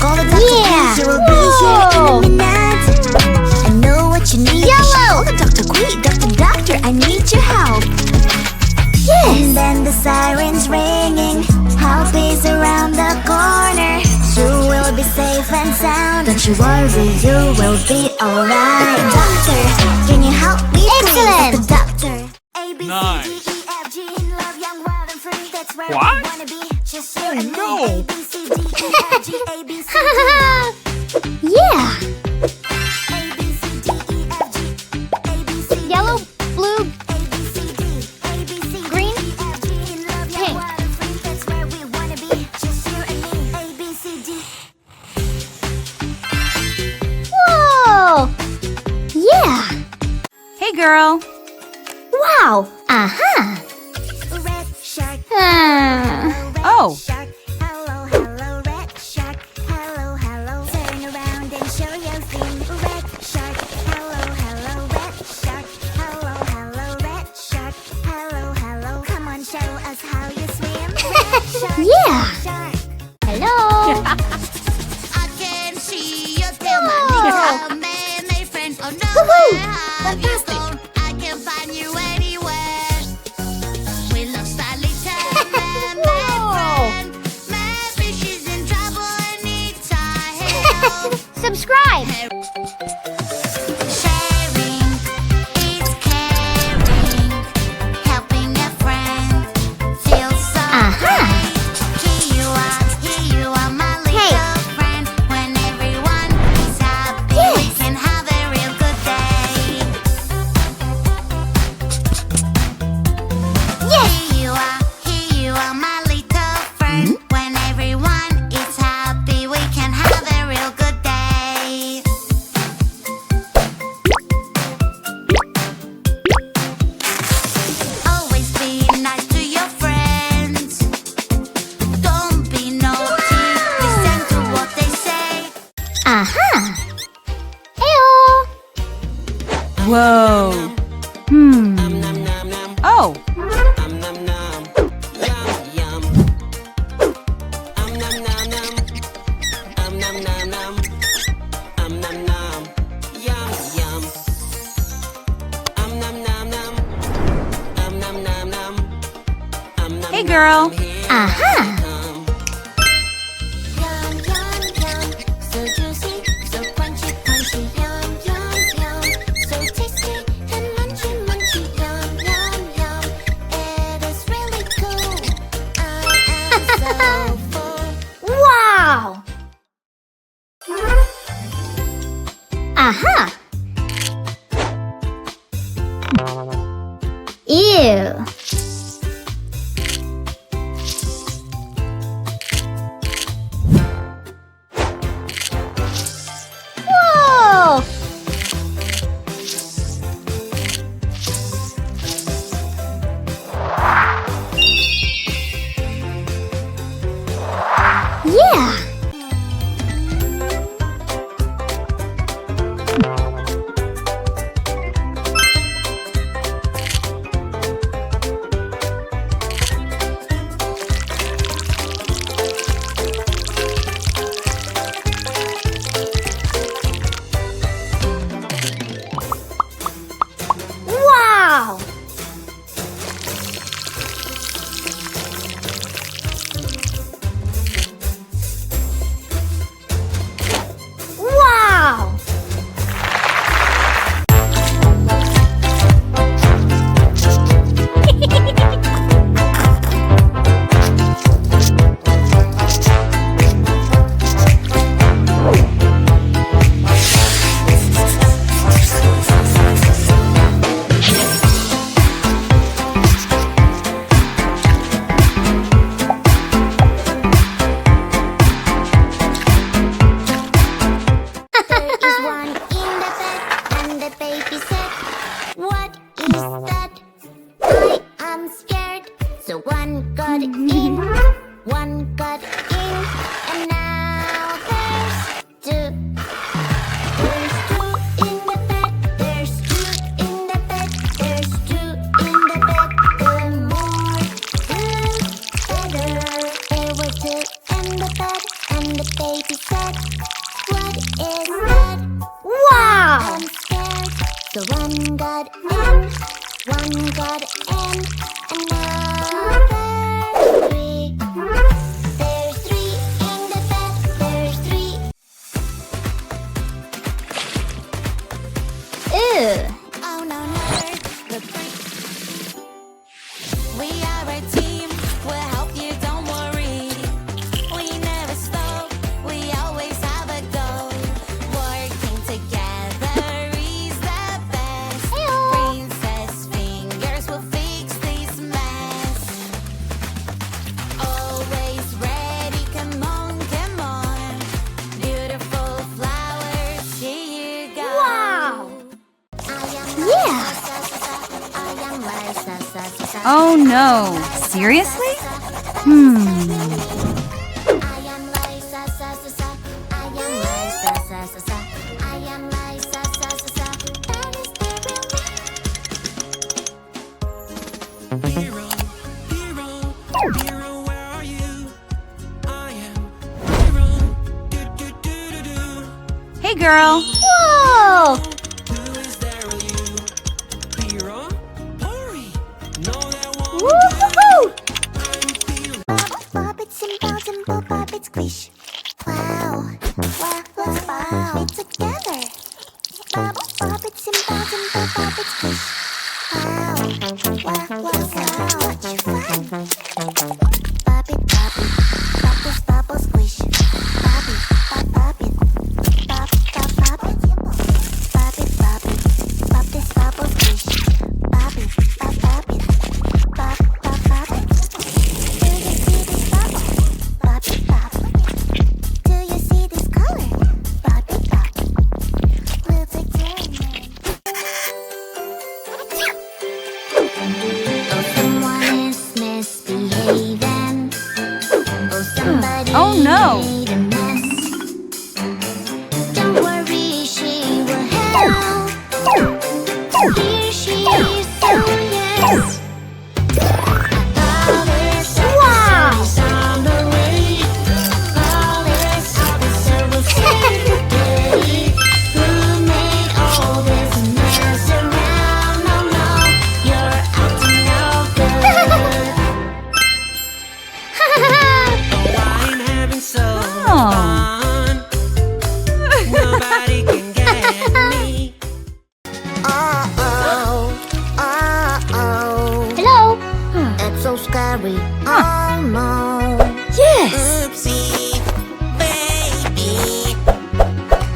Call the doctor, please, you will be here in a minute. I know what you need. Yellow! Call the doctor, quick, doctor, I need your help. Yes! And then the siren's ringing. Help is around the corner. You will be safe and sound. Don't you worry, you will be alright. Doctor, can you help me Excellent. please? The doctor. A, B, C, Nice. D, E, F, G, in love, young, wild, and free. That's where What? we wanna be. Just you and me. no. A, B, C, D, E, F, G, A, B, C, D. Yeah! A, B, C, D, E, F, G. A, B, C, D. Yellow, blue, A, B, C, D. A, B, C, D, Green, E, F, G, in love, young, pink. wild, and free. That's where we wanna be. Just you and me. A, B, C, D. Whoa! Yeah! Hey, girl. Wow! Uh-huh! Red shark. Uh, Red Oh. shark. Hello, hello, red shark. Hello, hello. Turn around and show your fin. Red shark. Hello, hello, red shark. Hello, hello, red shark. Hello, hello. Come on, show us how you swim. Red shark. Yeah. Shark. hello! I can see your tail, my Whoa. little mermaid friend. Oh no, Woohoo. where have you gone? I can find you anywhere. We love slightly mermaid Whoa. friend. Maybe she's in trouble and needs our help. Subscribe! Sharing is caring. Helping a friend feels so Uh-huh. great. Here you are, my little Hey. friend. When everyone is happy, Yes. we can have a real good day. Yes! Here you are, my little friend. When everyone is happy, we can have a real good day. Always be nice to your friends. Don't be naughty. Listen to what they say. Uh-huh! Ew! Whoa. Oh. Hey, girl. Uh-huh! Yum, yum, yum. So juicy, so crunchy, crunchy. Yum, yum, yum. So tasty and munchy, munchy. Yum, yum, yum. It is really cool. I am so full. Wow! Uh-huh! Ew! Whoa! Yeah! one got in, another three. There's three in the bed, there's three. Ew. Oh no, never. The three. We are a team, we'll help you, don't worry. We never stop, we always have a goal. Working together is the best. Princess fingers will fix this mess. Always ready, come on, come on. Beautiful flowers, here you go. Wow. Yeah. Oh no. Seriously? Hero, hero, hero, where are you? I am hero. Do, do, do, do, do. Hey girl. Whoa. Who is there with you? Hero? Hurry! No, there won't Woohoo. I'm feeling. Bop it, simple, bop it, squish. Wow, wow, wow, wow. It's together. Bop it, simple, bop it, squish. Wow, wow, wow, wow. Such fun. Bop it, bop this bubble, squish. Bop it, bop it, bop it. Bop this bubble, squish. Bop it, bop it, bop it. Do you see this bubble? Bop it, bop. Do you see this color? Bop it, bop. We'll take turns. Oh, someone is misbehaving. Oh, somebody Oh, no. made a mess. Don't worry, she will help. Here she is, so yes. Police officer is on the way. Police officer will save the day. Who made all this mess around? No, no, you're acting no good. I'm having so Oh. fun. Nobody can get me. Uh-oh, uh-oh. Hello. It's so scary. Oh no. Yes. Oopsie, baby.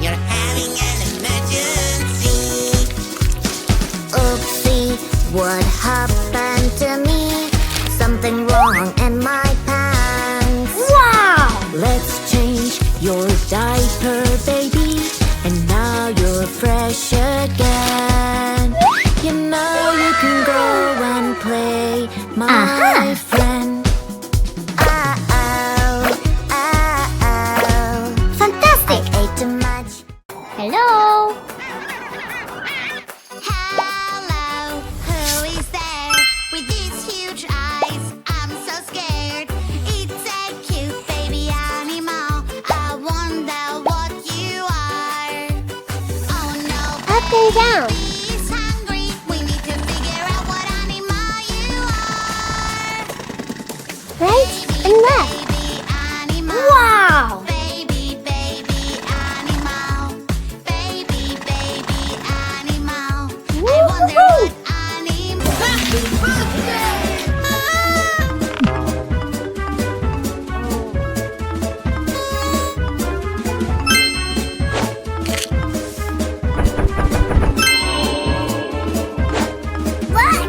You're having an emergency. Oopsie, what happened to me? Something wrong in my pants. Wow. Let's change your diaper, baby. And now you're fresh again. You know you can go and play, my Aha. friend. Uh-oh, uh-oh. Fantastic. Ate too much. Hello. Hello, who is there with these huge eyes? I'm so scared. It's a cute baby animal. I wonder what you are. Oh no, Up and down. baby's hungry. We need to figure out what animal you are. Right and left. Baby animal. Wow. Baby, baby animal. Baby, baby animal. I wonder Woohoo. what animal. What?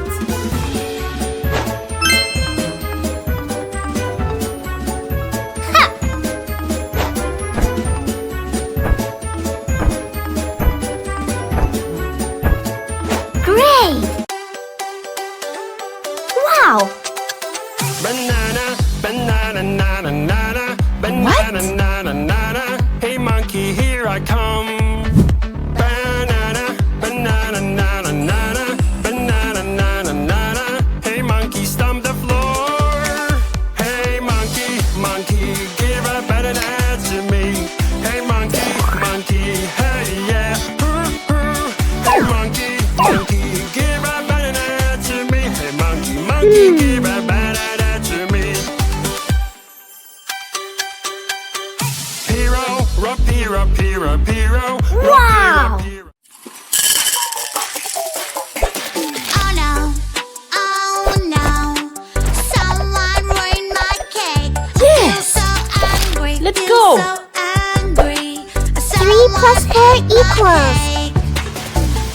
equals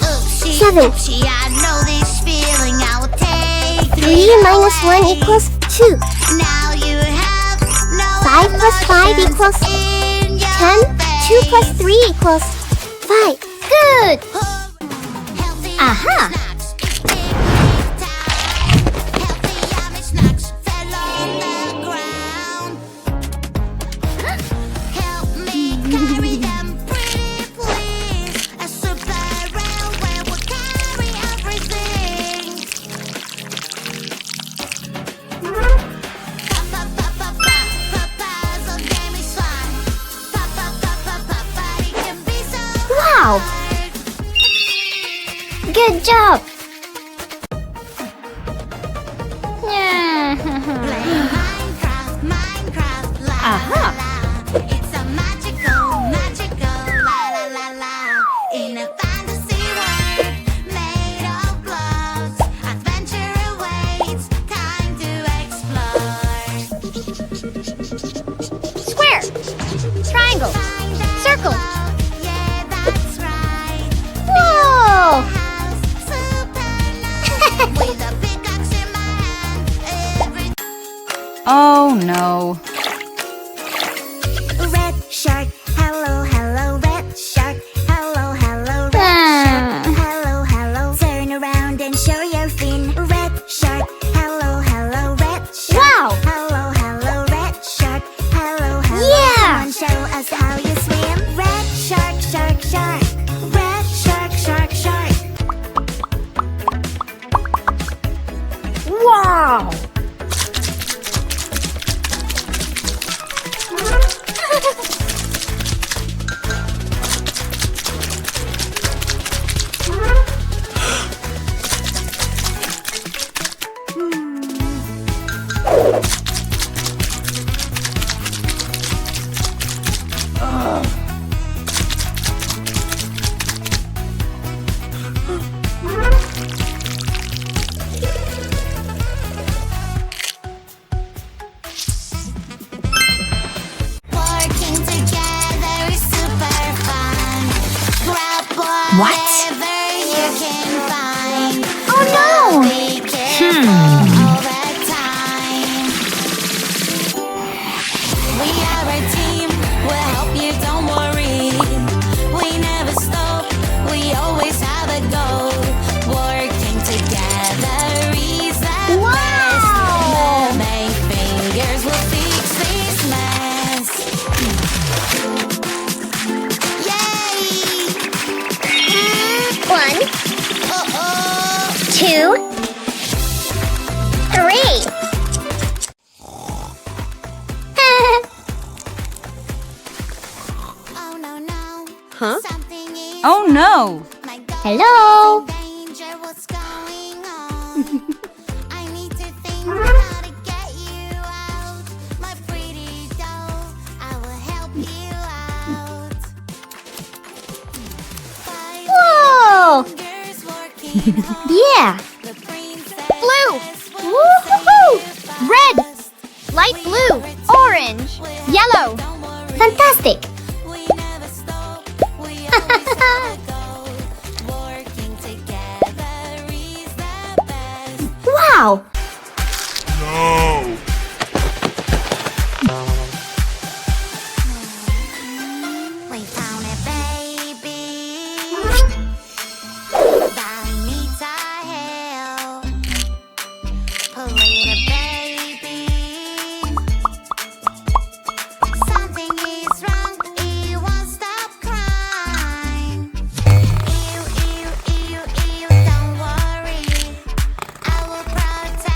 Oopsie, 7. oopsie, I know this feeling I will take 3 minus 1 equals 2. Now you have no 5 plus 5 equals in your 10. 2 plus 3 equals 5. Good! Healthy Aha. snacks, healthy yummy snacks fell on the ground. Help me carry them, pretty please. A super railway will carry everything. Puzzle game is fun. It can be so Wow! hard. Good job! Play Minecraft, Minecraft, la la Aha. la. It's a magical, magical, la la la la. In a fantasy world made of blocks, adventure awaits, time to explore. Square! Triangle! Find a Circle. block, yeah, that's right. Whoa! House super nice with a pickaxe in my hand. Every Oh no. red shark, hello, hello, red shark, hello, hello, red Ah. shark, hello, hello. Turn around and show your fin, red shark, hello, hello, red shark, Wow. hello, hello, red shark, hello, hello. Yeah. Come on, show us how you swim, red shark, shark, shark, red shark, shark, shark. Wow! Working together is super fun. Grab What? whatever you can find. Oh no! Be careful all the time. We are a team. We'll help you, don't worry. We never stop. We always have a goal. Working together is the best. Wow! Mermaid fingers will fix this mess. Yay! 1, Uh-oh! 2, 3. Oh no no. Huh? Something is Oh no. my God. Hello? Danger, what's going on? I need to think how to get you out. My pretty doll, I will help you out. Five Whoa! fingers working hard. Yeah! The princess Blue! will Woo-hoo-hoo! save you Red! fast. Light blue! Orange! Yellow! Don't worry, Fantastic! we never stop. We always have a goal. Working together is the best. Wow! We found a baby that needs our help. Poor little baby. Something is wrong. He won't stop crying. Ew, ew, ew, ew. Don't worry. I will protect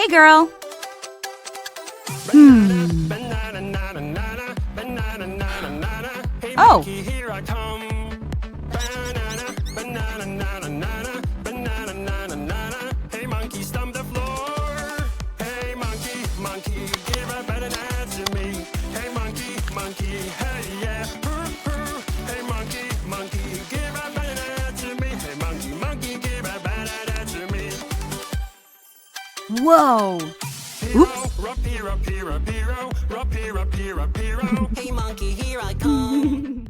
Hey, girl. Oh. Here I come. Banana, banana, nana, nana, banana, nana, nana. Hey, monkey, stomp the floor. Hey, monkey, monkey, give a banana to me. Hey, monkey, hey, yeah. Hey, monkey, give a banana to me. Hey, monkey, give a banana to me. Whoa. Oops. Hero, hero, hero, hero, hero, hero, hero. Hey, monkey, here I come.